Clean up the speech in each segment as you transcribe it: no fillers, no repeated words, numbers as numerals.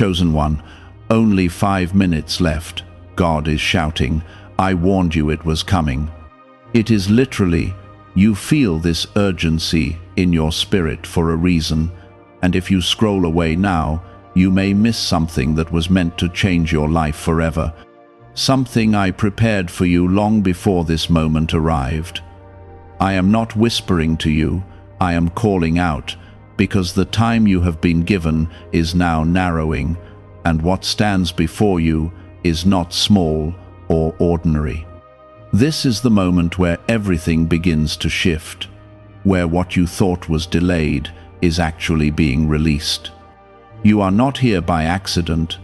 Chosen one, only 5 minutes left. God is shouting, I warned you it was coming. It is literally, you feel this urgency in your spirit for a reason, and if you scroll away now, you may miss something that was meant to change your life forever. Something I prepared for you long before this moment arrived. I am not whispering to you, I am calling out, because the time you have been given is now narrowing, and what stands before you is not small or ordinary. This is the moment where everything begins to shift, where what you thought was delayed is actually being released. You are not here by accident,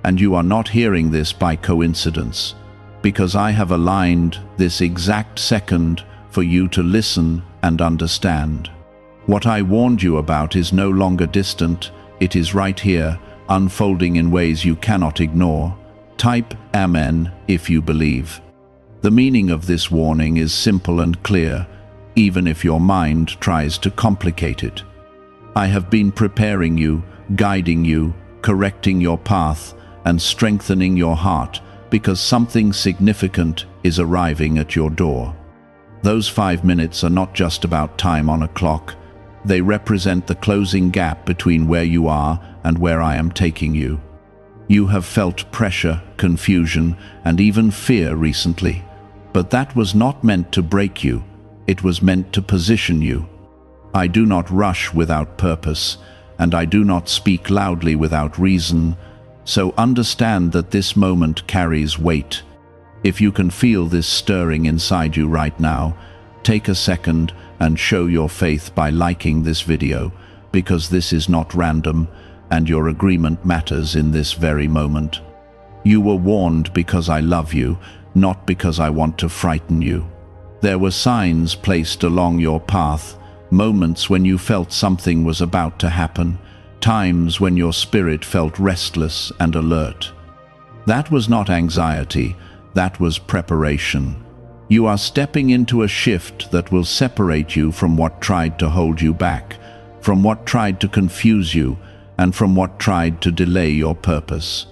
and you are not hearing this by coincidence, because I have aligned this exact second for you to listen and understand. What I warned you about is no longer distant, it is right here, unfolding in ways you cannot ignore. Type Amen if you believe. The meaning of this warning is simple and clear, even if your mind tries to complicate it. I have been preparing you, guiding you, correcting your path, and strengthening your heart, because something significant is arriving at your door. Those 5 minutes are not just about time on a clock. They represent the closing gap between where you are and where I am taking you. You have felt pressure, confusion, and even fear recently, but that was not meant to break you. It was meant to position you. I do not rush without purpose, and I do not speak loudly without reason, so understand that this moment carries weight. If you can feel this stirring inside you right now, take a second and show your faith by liking this video, because this is not random, and your agreement matters in this very moment. You were warned because I love you, not because I want to frighten you. There were signs placed along your path, moments when you felt something was about to happen, times when your spirit felt restless and alert. That was not anxiety, that was preparation. You are stepping into a shift that will separate you from what tried to hold you back, from what tried to confuse you, and from what tried to delay your purpose.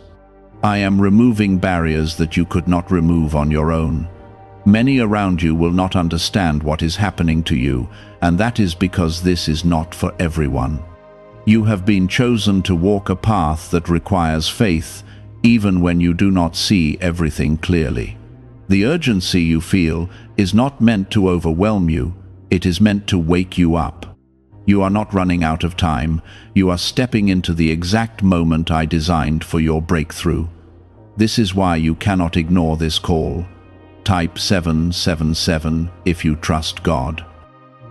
I am removing barriers that you could not remove on your own. Many around you will not understand what is happening to you, and that is because this is not for everyone. You have been chosen to walk a path that requires faith, even when you do not see everything clearly. The urgency you feel is not meant to overwhelm you, it is meant to wake you up. You are not running out of time, you are stepping into the exact moment I designed for your breakthrough. This is why you cannot ignore this call. Type 777 if you trust God.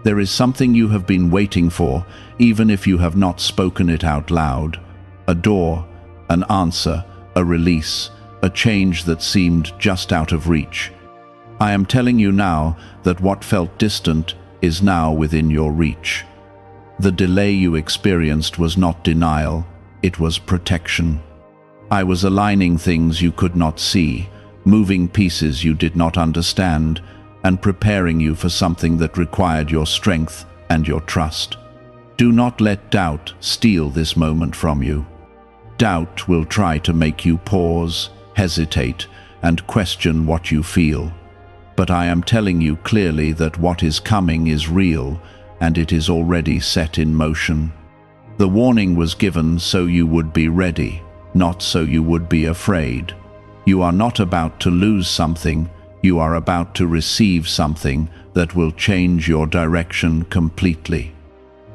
There is something you have been waiting for, even if you have not spoken it out loud. A door, an answer, a release, a change that seemed just out of reach. I am telling you now that what felt distant is now within your reach. The delay you experienced was not denial, it was protection. I was aligning things you could not see, moving pieces you did not understand, and preparing you for something that required your strength and your trust. Do not let doubt steal this moment from you. Doubt will try to make you pause, hesitate, and question what you feel. But I am telling you clearly that what is coming is real, and it is already set in motion. The warning was given so you would be ready, not so you would be afraid. You are not about to lose something, you are about to receive something that will change your direction completely.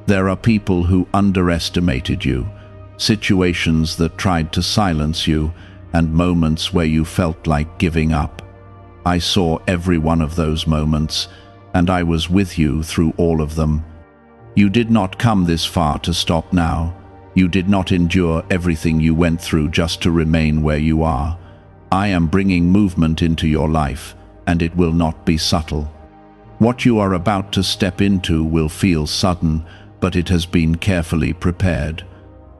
There are people who underestimated you, situations that tried to silence you, and moments where you felt like giving up. I saw every one of those moments, and I was with you through all of them. You did not come this far to stop now. You did not endure everything you went through just to remain where you are. I am bringing movement into your life, and it will not be subtle. What you are about to step into will feel sudden, but it has been carefully prepared.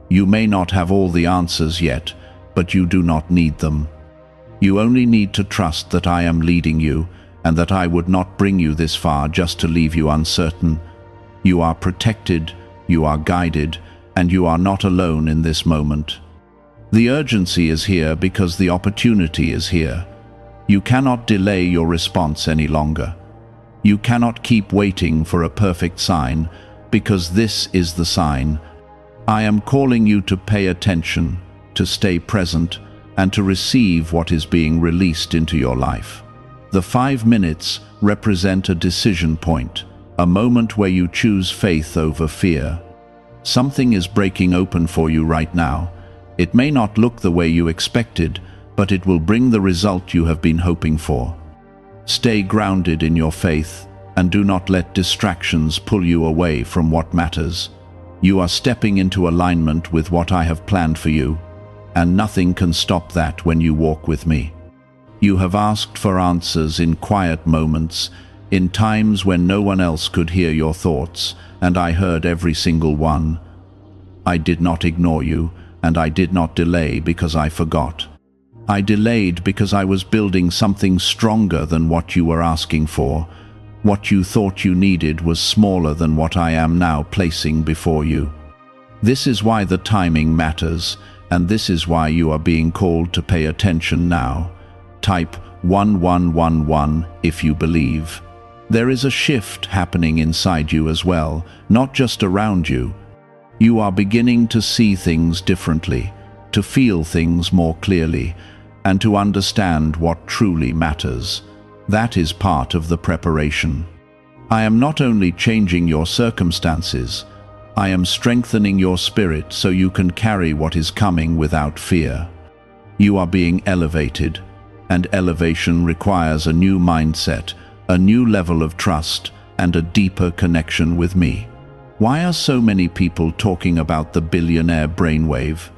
You may not have all the answers yet, but you do not need them. You only need to trust that I am leading you, and that I would not bring you this far just to leave you uncertain. You are protected, you are guided, and you are not alone in this moment. The urgency is here because the opportunity is here. You cannot delay your response any longer. You cannot keep waiting for a perfect sign, because this is the sign. I am calling you to pay attention, to stay present, and to receive what is being released into your life. The 5 minutes represent a decision point, a moment where you choose faith over fear. Something is breaking open for you right now. It may not look the way you expected, but it will bring the result you have been hoping for. Stay grounded in your faith, and do not let distractions pull you away from what matters. You are stepping into alignment with what I have planned for you, and nothing can stop that when you walk with me. You have asked for answers in quiet moments, in times when no one else could hear your thoughts, and I heard every single one. I did not ignore you, and I did not delay because I forgot. I delayed because I was building something stronger than what you were asking for. What you thought you needed was smaller than what I am now placing before you. This is why the timing matters, and this is why you are being called to pay attention now. Type 1111 if you believe. There is a shift happening inside you as well, not just around you. You are beginning to see things differently, to feel things more clearly, and to understand what truly matters. That is part of the preparation. I am not only changing your circumstances, I am strengthening your spirit so you can carry what is coming without fear. You are being elevated, and elevation requires a new mindset, a new level of trust, and a deeper connection with me. Why are so many people talking about the billionaire brainwave?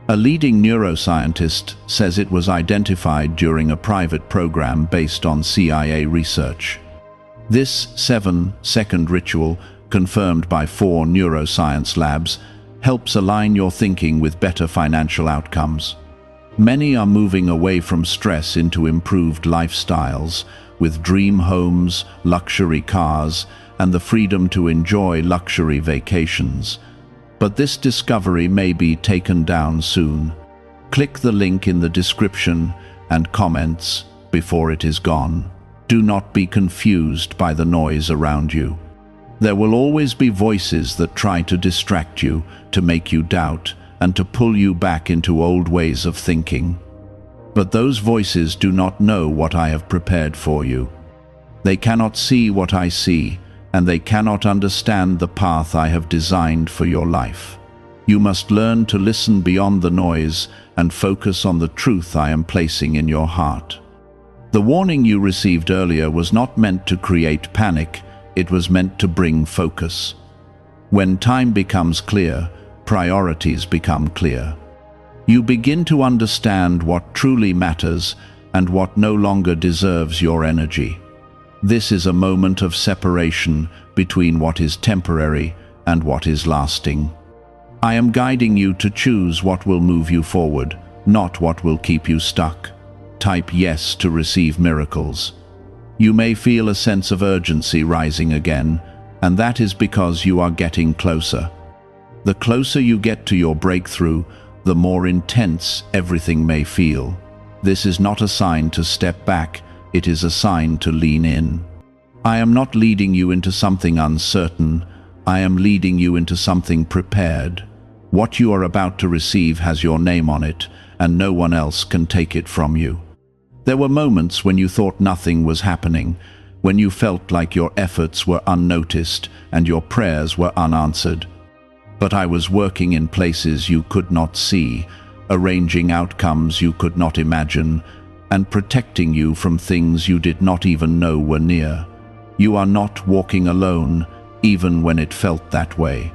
A leading neuroscientist says it was identified during a private program based on CIA research. This 7-second ritual, confirmed by 4 neuroscience labs, helps align your thinking with better financial outcomes. Many are moving away from stress into improved lifestyles, with dream homes, luxury cars, and the freedom to enjoy luxury vacations. But this discovery may be taken down soon. Click the link in the description and comments before it is gone. Do not be confused by the noise around you. There will always be voices that try to distract you, to make you doubt, and to pull you back into old ways of thinking. But those voices do not know what I have prepared for you. They cannot see what I see, and they cannot understand the path I have designed for your life. You must learn to listen beyond the noise and focus on the truth I am placing in your heart. The warning you received earlier was not meant to create panic, it was meant to bring focus. When time becomes clear, priorities become clear. You begin to understand what truly matters and what no longer deserves your energy. This is a moment of separation between what is temporary and what is lasting. I am guiding you to choose what will move you forward, not what will keep you stuck. Type yes to receive miracles. You may feel a sense of urgency rising again, and that is because you are getting closer. The closer you get to your breakthrough, the more intense everything may feel. This is not a sign to step back, it is a sign to lean in. I am not leading you into something uncertain, I am leading you into something prepared. What you are about to receive has your name on it, and no one else can take it from you. There were moments when you thought nothing was happening, when you felt like your efforts were unnoticed and your prayers were unanswered. But I was working in places you could not see, arranging outcomes you could not imagine, and protecting you from things you did not even know were near. You are not walking alone, even when it felt that way.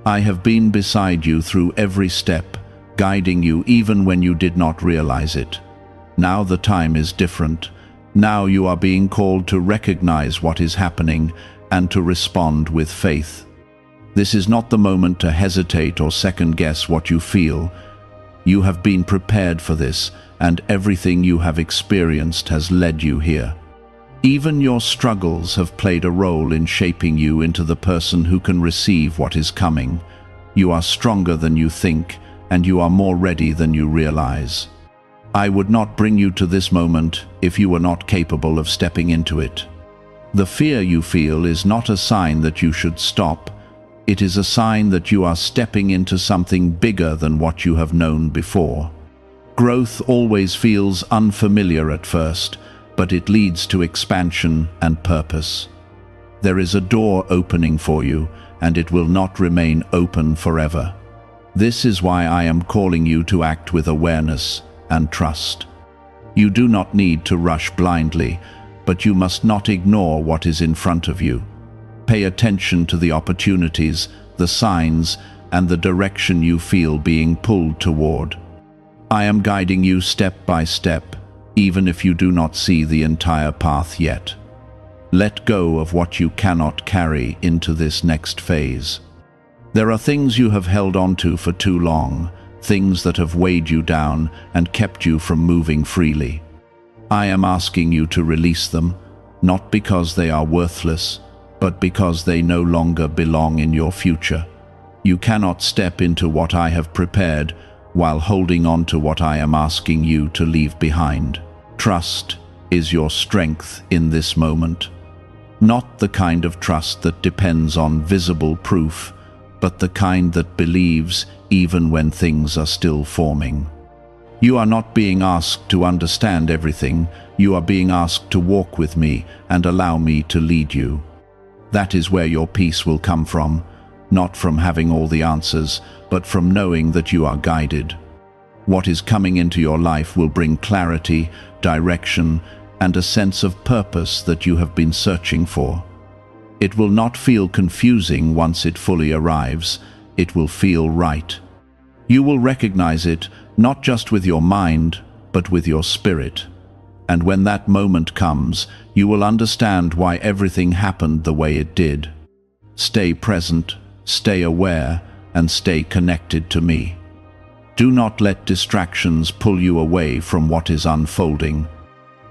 I have been beside you through every step, guiding you even when you did not realize it. Now the time is different. Now you are being called to recognize what is happening and to respond with faith. This is not the moment to hesitate or second-guess what you feel. You have been prepared for this, and everything you have experienced has led you here. Even your struggles have played a role in shaping you into the person who can receive what is coming. You are stronger than you think, and you are more ready than you realize. I would not bring you to this moment if you were not capable of stepping into it. The fear you feel is not a sign that you should stop. It is a sign that you are stepping into something bigger than what you have known before. Growth always feels unfamiliar at first, but it leads to expansion and purpose. There is a door opening for you, and it will not remain open forever. This is why I am calling you to act with awareness and trust. You do not need to rush blindly, but you must not ignore what is in front of you. Pay attention to the opportunities, the signs, and the direction you feel being pulled toward. I am guiding you step by step, even if you do not see the entire path yet. Let go of what you cannot carry into this next phase. There are things you have held on to for too long, things that have weighed you down and kept you from moving freely. I am asking you to release them, not because they are worthless, but because they no longer belong in your future. You cannot step into what I have prepared while holding on to what I am asking you to leave behind. Trust is your strength in this moment. Not the kind of trust that depends on visible proof, but the kind that believes even when things are still forming. You are not being asked to understand everything, you are being asked to walk with me and allow me to lead you. That is where your peace will come from, not from having all the answers, but from knowing that you are guided. What is coming into your life will bring clarity, direction, and a sense of purpose that you have been searching for. It will not feel confusing once it fully arrives. It will feel right. You will recognize it not just with your mind, but with your spirit. And when that moment comes, you will understand why everything happened the way it did. Stay present, stay aware, and stay connected to me. Do not let distractions pull you away from what is unfolding.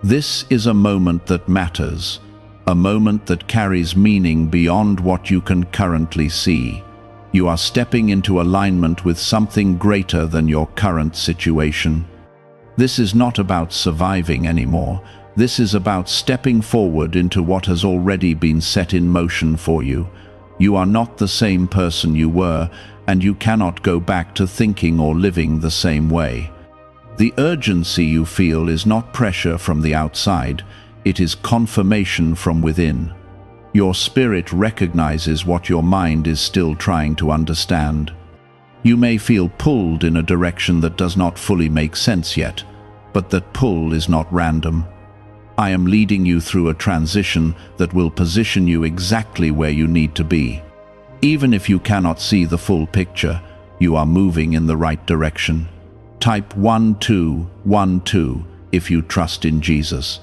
This is a moment that matters, a moment that carries meaning beyond what you can currently see. You are stepping into alignment with something greater than your current situation. This is not about surviving anymore. This is about stepping forward into what has already been set in motion for you. You are not the same person you were, and you cannot go back to thinking or living the same way. The urgency you feel is not pressure from the outside, it is confirmation from within. Your spirit recognizes what your mind is still trying to understand. You may feel pulled in a direction that does not fully make sense yet, but that pull is not random. I am leading you through a transition that will position you exactly where you need to be. Even if you cannot see the full picture, you are moving in the right direction. Type 1212 if you trust in Jesus.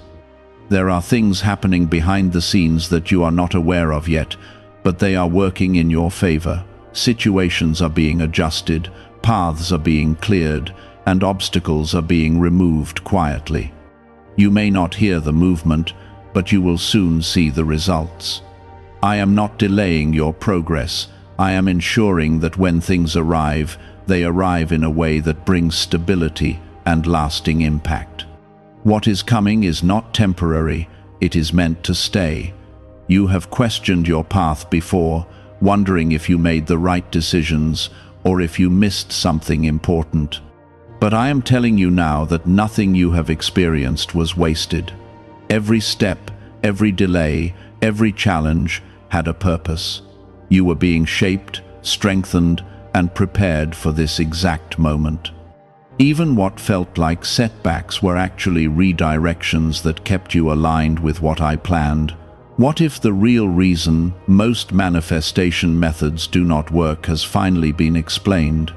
There are things happening behind the scenes that you are not aware of yet, but they are working in your favor. Situations are being adjusted, paths are being cleared, and obstacles are being removed quietly. You may not hear the movement, but you will soon see the results. I am not delaying your progress. I am ensuring that when things arrive, they arrive in a way that brings stability and lasting impact. What is coming is not temporary, it is meant to stay. You have questioned your path before, wondering if you made the right decisions or if you missed something important. But I am telling you now that nothing you have experienced was wasted. Every step, every delay, every challenge had a purpose. You were being shaped, strengthened, and prepared for this exact moment. Even what felt like setbacks were actually redirections that kept you aligned with what I planned. What if the real reason most manifestation methods do not work has finally been explained?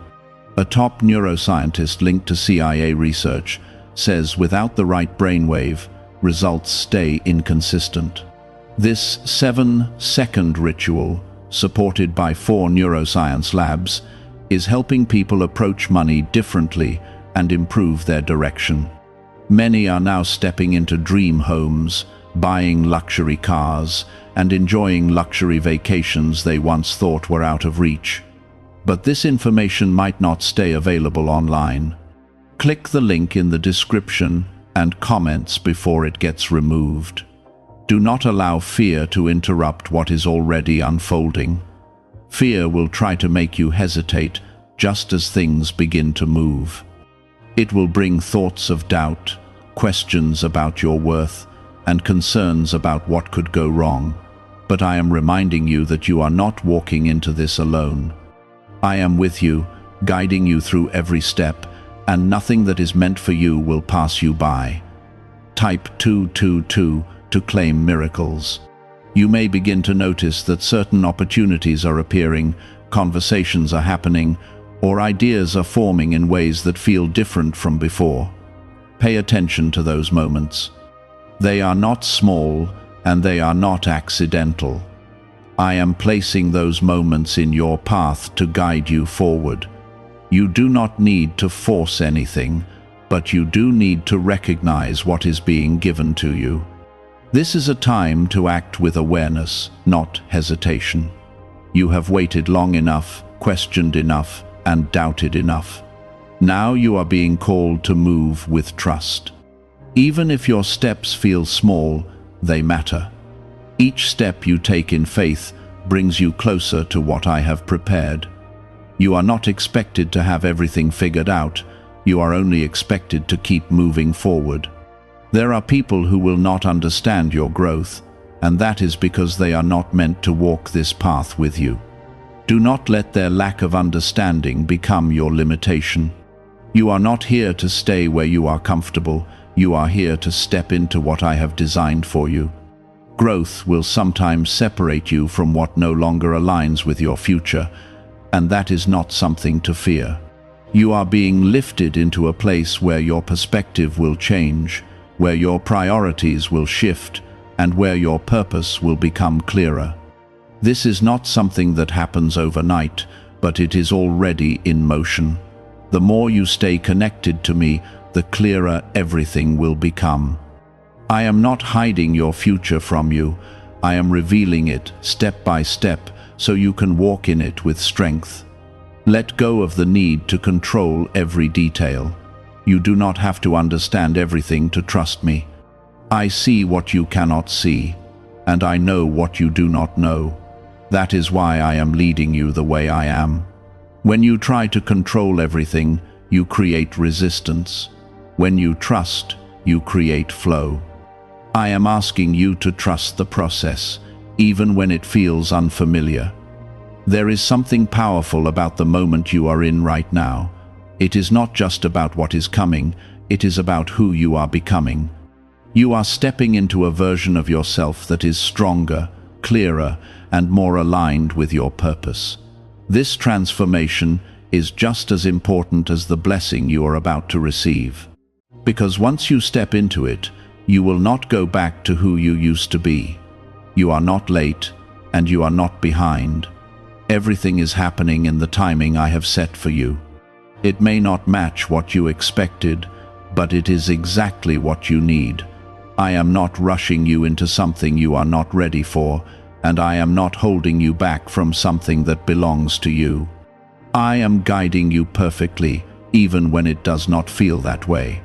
A top neuroscientist linked to CIA research says without the right brainwave, results stay inconsistent. This 7-second ritual, supported by 4 neuroscience labs, is helping people approach money differently and improve their direction. Many are now stepping into dream homes, buying luxury cars, and enjoying luxury vacations they once thought were out of reach. But this information might not stay available online. Click the link in the description and comments before it gets removed. Do not allow fear to interrupt what is already unfolding. Fear will try to make you hesitate just as things begin to move. It will bring thoughts of doubt, questions about your worth, and concerns about what could go wrong. But I am reminding you that you are not walking into this alone. I am with you, guiding you through every step, and nothing that is meant for you will pass you by. Type 222 to claim miracles. You may begin to notice that certain opportunities are appearing, conversations are happening, or ideas are forming in ways that feel different from before. Pay attention to those moments. They are not small, and they are not accidental. I am placing those moments in your path to guide you forward. You do not need to force anything, but you do need to recognize what is being given to you. This is a time to act with awareness, not hesitation. You have waited long enough, questioned enough, and doubted enough. Now you are being called to move with trust. Even if your steps feel small, they matter. Each step you take in faith brings you closer to what I have prepared. You are not expected to have everything figured out. You are only expected to keep moving forward. There are people who will not understand your growth, and that is because they are not meant to walk this path with you. Do not let their lack of understanding become your limitation. You are not here to stay where you are comfortable. You are here to step into what I have designed for you. Growth will sometimes separate you from what no longer aligns with your future, and that is not something to fear. You are being lifted into a place where your perspective will change, where your priorities will shift, and where your purpose will become clearer. This is not something that happens overnight, but it is already in motion. The more you stay connected to me, the clearer everything will become. I am not hiding your future from you. I am revealing it step by step so you can walk in it with strength. Let go of the need to control every detail. You do not have to understand everything to trust me. I see what you cannot see, and I know what you do not know. That is why I am leading you the way I am. When you try to control everything, you create resistance. When you trust, you create flow. I am asking you to trust the process, even when it feels unfamiliar. There is something powerful about the moment you are in right now. It is not just about what is coming, it is about who you are becoming. You are stepping into a version of yourself that is stronger, clearer, and more aligned with your purpose. This transformation is just as important as the blessing you are about to receive. Because once you step into it, you will not go back to who you used to be. You are not late, and you are not behind. Everything is happening in the timing I have set for you. It may not match what you expected, but it is exactly what you need. I am not rushing you into something you are not ready for, and I am not holding you back from something that belongs to you. I am guiding you perfectly, even when it does not feel that way.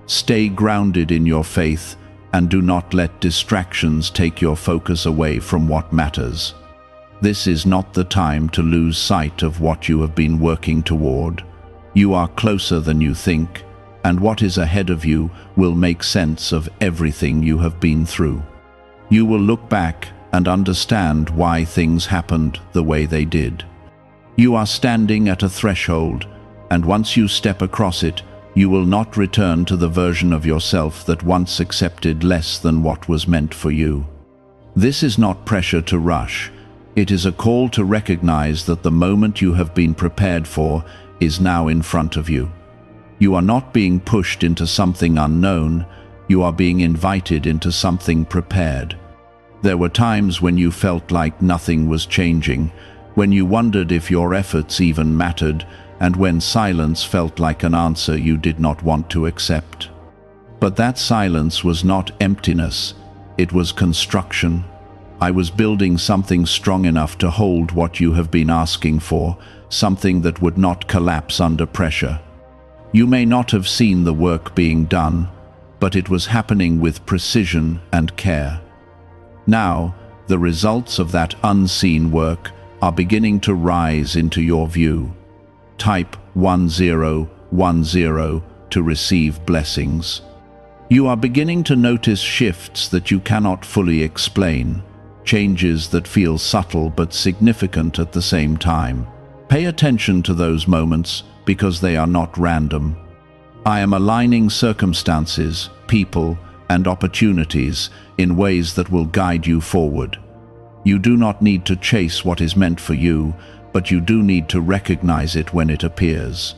Stay grounded in your faith, and do not let distractions take your focus away from what matters. This is not the time to lose sight of what you have been working toward. You are closer than you think, and what is ahead of you will make sense of everything you have been through. You will look back and understand why things happened the way they did. You are standing at a threshold, and once you step across it, you will not return to the version of yourself that once accepted less than what was meant for you. This is not pressure to rush. It is a call to recognize that the moment you have been prepared for is now in front of you. You are not being pushed into something unknown. You are being invited into something prepared. There were times when you felt like nothing was changing, when you wondered if your efforts even mattered, and when silence felt like an answer you did not want to accept. But that silence was not emptiness, it was construction. I was building something strong enough to hold what you have been asking for, something that would not collapse under pressure. You may not have seen the work being done, but it was happening with precision and care. Now, the results of that unseen work are beginning to rise into your view. Type 1010 to receive blessings. You are beginning to notice shifts that you cannot fully explain, changes that feel subtle but significant at the same time. Pay attention to those moments because they are not random. I am aligning circumstances, people, and opportunities in ways that will guide you forward. You do not need to chase what is meant for you, but you do need to recognize it when it appears.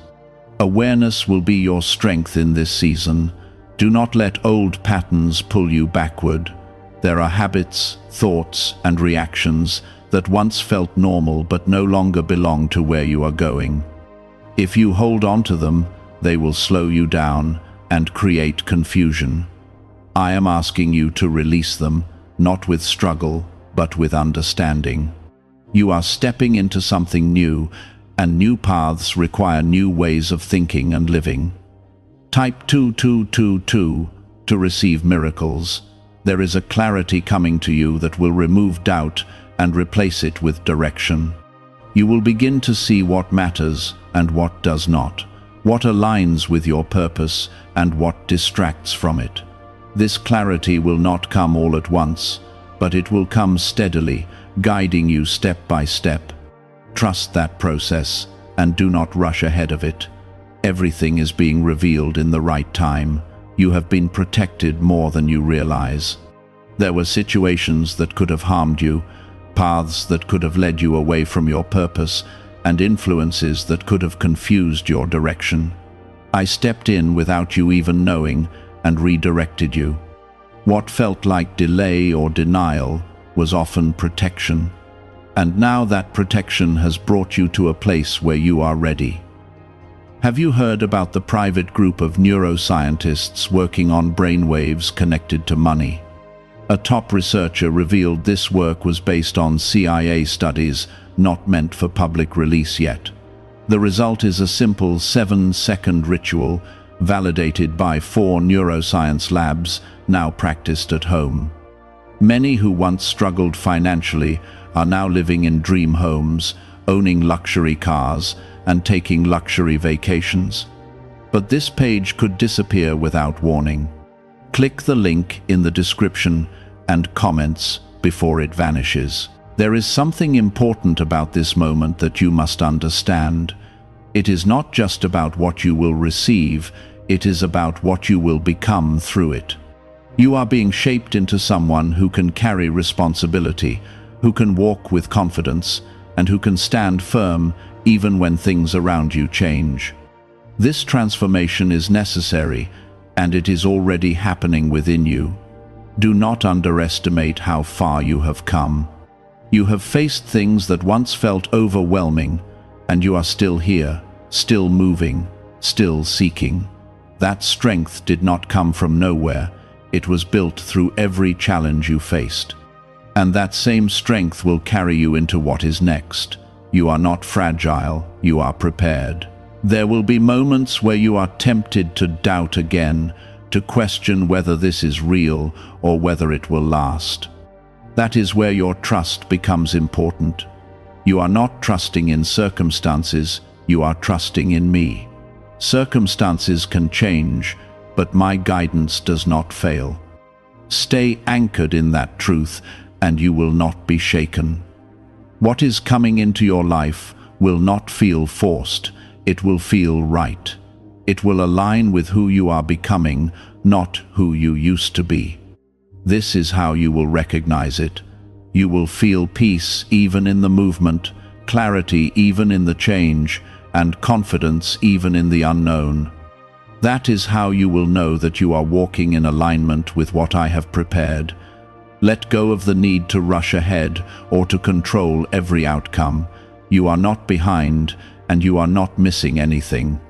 Awareness will be your strength in this season. Do not let old patterns pull you backward. There are habits, thoughts, and reactions that once felt normal but no longer belong to where you are going. If you hold on to them, they will slow you down and create confusion. I am asking you to release them, not with struggle, but with understanding. You are stepping into something new, and new paths require new ways of thinking and living. Type 2222 to receive miracles. There is a clarity coming to you that will remove doubt and replace it with direction. You will begin to see what matters and what does not, what aligns with your purpose and what distracts from it. This clarity will not come all at once, but it will come steadily, guiding you step by step. Trust that process and do not rush ahead of it. Everything is being revealed in the right time. You have been protected more than you realize. There were situations that could have harmed you, paths that could have led you away from your purpose, and influences that could have confused your direction. I stepped in without you even knowing and redirected you. What felt like delay or denial was often protection. And now that protection has brought you to a place where you are ready. Have you heard about the private group of neuroscientists working on brainwaves connected to money? A top researcher revealed this work was based on CIA studies not meant for public release yet. The result is a simple 7-second ritual validated by 4 neuroscience labs now practiced at home. Many who once struggled financially are now living in dream homes, owning luxury cars, and taking luxury vacations. But this page could disappear without warning. Click the link in the description and comments before it vanishes. There is something important about this moment that you must understand. It is not just about what you will receive, it is about what you will become through it. You are being shaped into someone who can carry responsibility, who can walk with confidence, and who can stand firm even when things around you change. This transformation is necessary, and it is already happening within you. Do not underestimate how far you have come. You have faced things that once felt overwhelming, and you are still here, still moving, still seeking. That strength did not come from nowhere. It was built through every challenge you faced. And that same strength will carry you into what is next. You are not fragile, you are prepared. There will be moments where you are tempted to doubt again, to question whether this is real or whether it will last. That is where your trust becomes important. You are not trusting in circumstances, you are trusting in me. Circumstances can change, but my guidance does not fail. Stay anchored in that truth, and you will not be shaken. What is coming into your life will not feel forced, it will feel right. It will align with who you are becoming, not who you used to be. This is how you will recognize it. You will feel peace even in the movement, clarity even in the change, and confidence even in the unknown. That is how you will know that you are walking in alignment with what I have prepared. Let go of the need to rush ahead or to control every outcome. You are not behind, and you are not missing anything.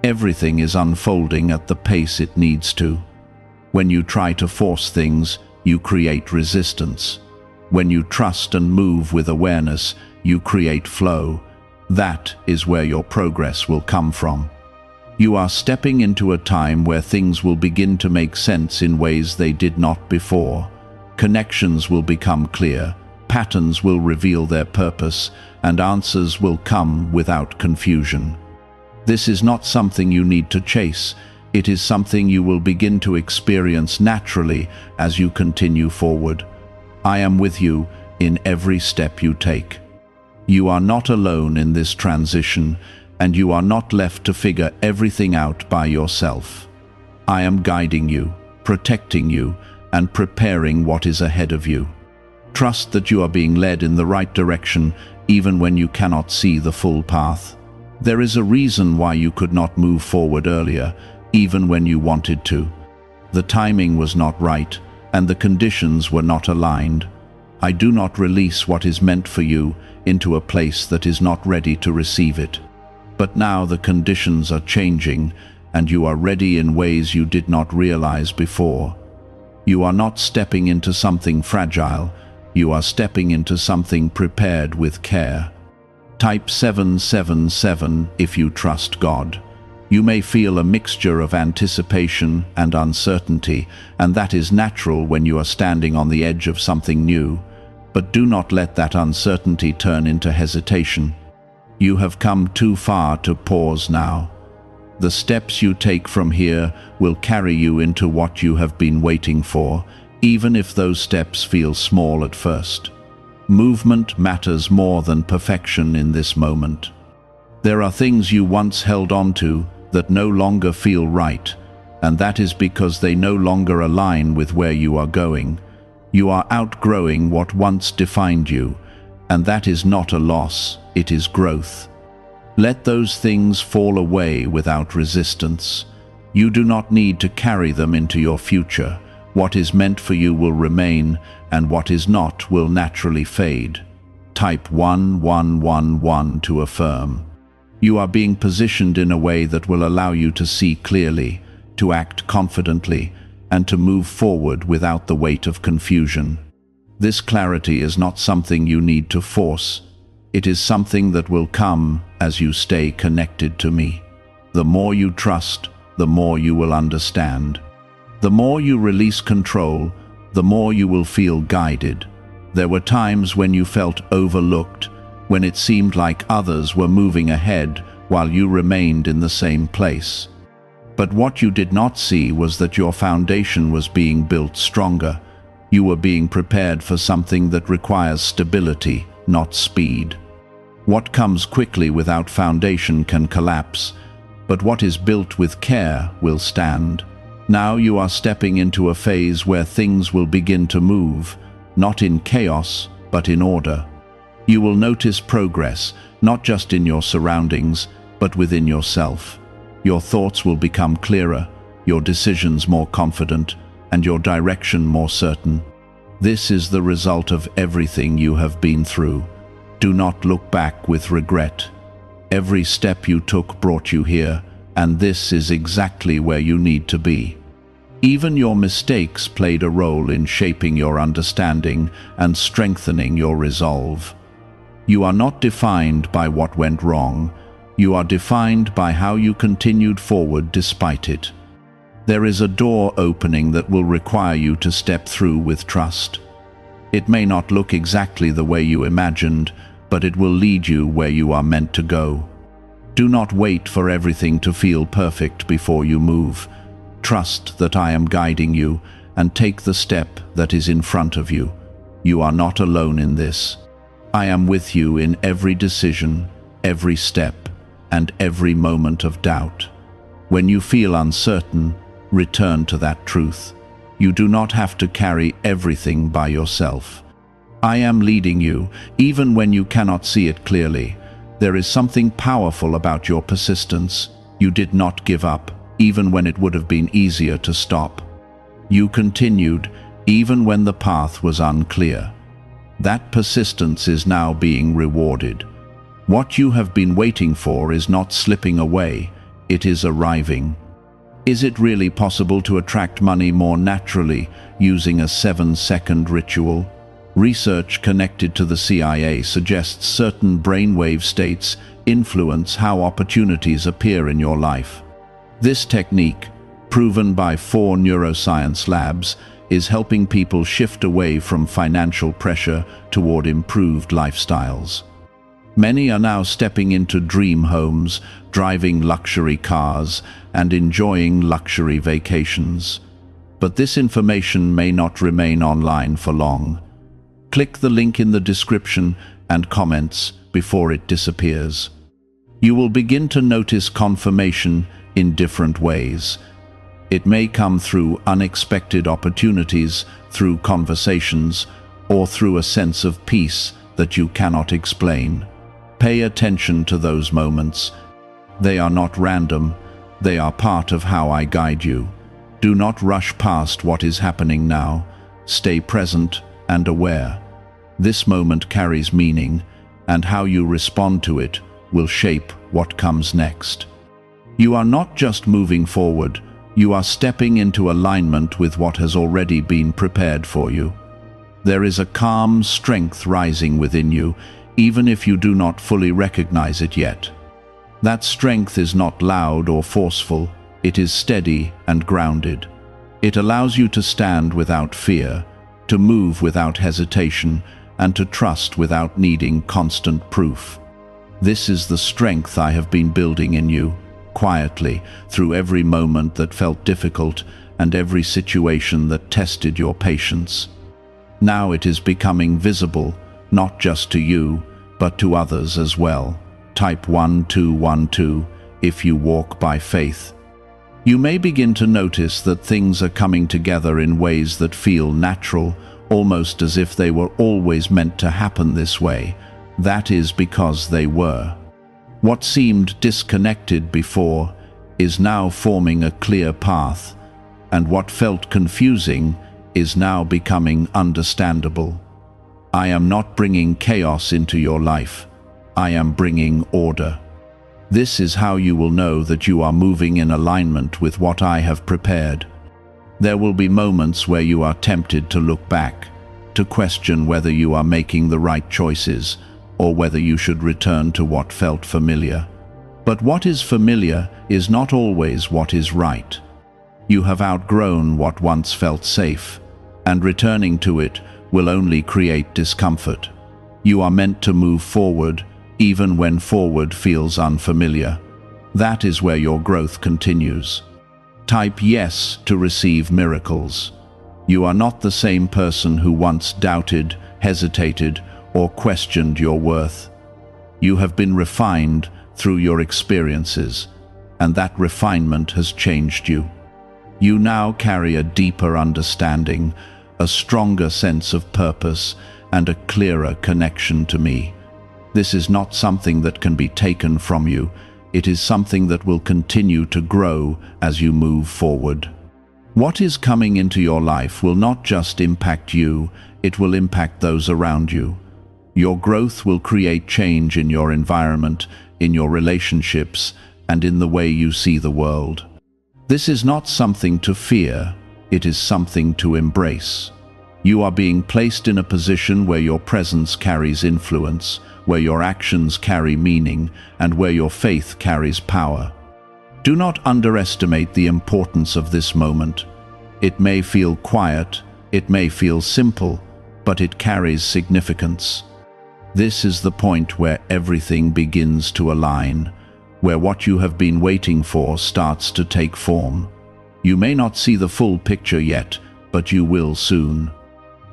Everything is unfolding at the pace it needs to. When you try to force things, you create resistance. When you trust and move with awareness, you create flow. That is where your progress will come from. You are stepping into a time where things will begin to make sense in ways they did not before. Connections will become clear, patterns will reveal their purpose, and answers will come without confusion. This is not something you need to chase. It is something you will begin to experience naturally as you continue forward. I am with you in every step you take. You are not alone in this transition, and you are not left to figure everything out by yourself. I am guiding you, protecting you, and preparing what is ahead of you. Trust that you are being led in the right direction even when you cannot see the full path. There is a reason why you could not move forward earlier, even when you wanted to. The timing was not right, and the conditions were not aligned. I do not release what is meant for you into a place that is not ready to receive it. But now the conditions are changing, and you are ready in ways you did not realize before. You are not stepping into something fragile, you are stepping into something prepared with care. Type 777 if you trust God. You may feel a mixture of anticipation and uncertainty, and that is natural when you are standing on the edge of something new. But do not let that uncertainty turn into hesitation. You have come too far to pause now. The steps you take from here will carry you into what you have been waiting for, even if those steps feel small at first. Movement matters more than perfection in this moment. There are things you once held on to that no longer feel right, and that is because they no longer align with where you are going. You are outgrowing what once defined you, and that is not a loss, it is growth. Let those things fall away without resistance. You do not need to carry them into your future. What is meant for you will remain, and what is not will naturally fade. Type 1111 to affirm. You are being positioned in a way that will allow you to see clearly, to act confidently, and to move forward without the weight of confusion. This clarity is not something you need to force. It is something that will come as you stay connected to me. The more you trust, the more you will understand. The more you release control, the more you will feel guided. There were times when you felt overlooked, when it seemed like others were moving ahead while you remained in the same place. But what you did not see was that your foundation was being built stronger. You were being prepared for something that requires stability, not speed. What comes quickly without foundation can collapse, but what is built with care will stand. Now you are stepping into a phase where things will begin to move, not in chaos, but in order. You will notice progress, not just in your surroundings, but within yourself. Your thoughts will become clearer, your decisions more confident, and your direction more certain. This is the result of everything you have been through. Do not look back with regret. Every step you took brought you here, and this is exactly where you need to be. Even your mistakes played a role in shaping your understanding and strengthening your resolve. You are not defined by what went wrong. You are defined by how you continued forward despite it. There is a door opening that will require you to step through with trust. It may not look exactly the way you imagined, but it will lead you where you are meant to go. Do not wait for everything to feel perfect before you move. Trust that I am guiding you, and take the step that is in front of you. You are not alone in this. I am with you in every decision, every step, and every moment of doubt. When you feel uncertain, return to that truth. You do not have to carry everything by yourself. I am leading you, even when you cannot see it clearly. There is something powerful about your persistence. You did not give up, even when it would have been easier to stop. You continued, even when the path was unclear. That persistence is now being rewarded. What you have been waiting for is not slipping away, it is arriving. Is it really possible to attract money more naturally using a 7-second ritual? Research connected to the CIA suggests certain brainwave states influence how opportunities appear in your life. This technique, proven by 4 neuroscience labs, is helping people shift away from financial pressure toward improved lifestyles. Many are now stepping into dream homes, driving luxury cars, and enjoying luxury vacations. But this information may not remain online for long. Click the link in the description and comments before it disappears. You will begin to notice confirmation in different ways. It may come through unexpected opportunities, through conversations, or through a sense of peace that you cannot explain. Pay attention to those moments. They are not random, they are part of how I guide you. Do not rush past what is happening now. Stay present and aware. This moment carries meaning, and how you respond to it will shape what comes next. You are not just moving forward, you are stepping into alignment with what has already been prepared for you. There is a calm strength rising within you, even if you do not fully recognize it yet. That strength is not loud or forceful, it is steady and grounded. It allows you to stand without fear, to move without hesitation, and to trust without needing constant proof. This is the strength I have been building in you, quietly, through every moment that felt difficult and every situation that tested your patience. Now it is becoming visible, not just to you, but to others as well. Type 1212 if you walk by faith. You may begin to notice that things are coming together in ways that feel natural, almost as if they were always meant to happen this way. That is because they were. What seemed disconnected before is now forming a clear path, and what felt confusing is now becoming understandable. I am not bringing chaos into your life. I am bringing order. This is how you will know that you are moving in alignment with what I have prepared. There will be moments where you are tempted to look back, to question whether you are making the right choices, or whether you should return to what felt familiar. But what is familiar is not always what is right. You have outgrown what once felt safe, and returning to it will only create discomfort. You are meant to move forward, even when forward feels unfamiliar. That is where your growth continues. Type yes to receive miracles. You are not the same person who once doubted, hesitated, or questioned your worth. You have been refined through your experiences, and that refinement has changed you. You now carry a deeper understanding, a stronger sense of purpose, and a clearer connection to me. This is not something that can be taken from you. It is something that will continue to grow as you move forward. What is coming into your life will not just impact you, it will impact those around you. Your growth will create change in your environment, in your relationships, and in the way you see the world. This is not something to fear, it is something to embrace. You are being placed in a position where your presence carries influence, where your actions carry meaning, and where your faith carries power. Do not underestimate the importance of this moment. It may feel quiet, it may feel simple, but it carries significance. This is the point where everything begins to align, where what you have been waiting for starts to take form. You may not see the full picture yet, but you will soon.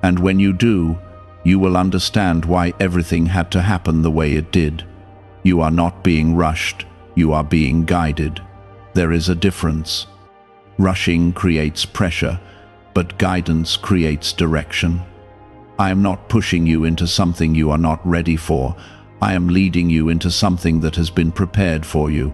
And when you do, you will understand why everything had to happen the way it did. You are not being rushed, you are being guided. There is a difference. Rushing creates pressure, but guidance creates direction. I am not pushing you into something you are not ready for. I am leading you into something that has been prepared for you.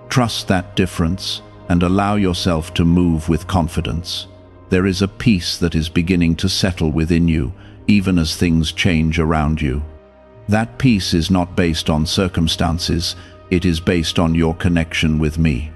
Trust that difference and allow yourself to move with confidence. There is a peace that is beginning to settle within you, even as things change around you. That peace is not based on circumstances, it is based on your connection with me.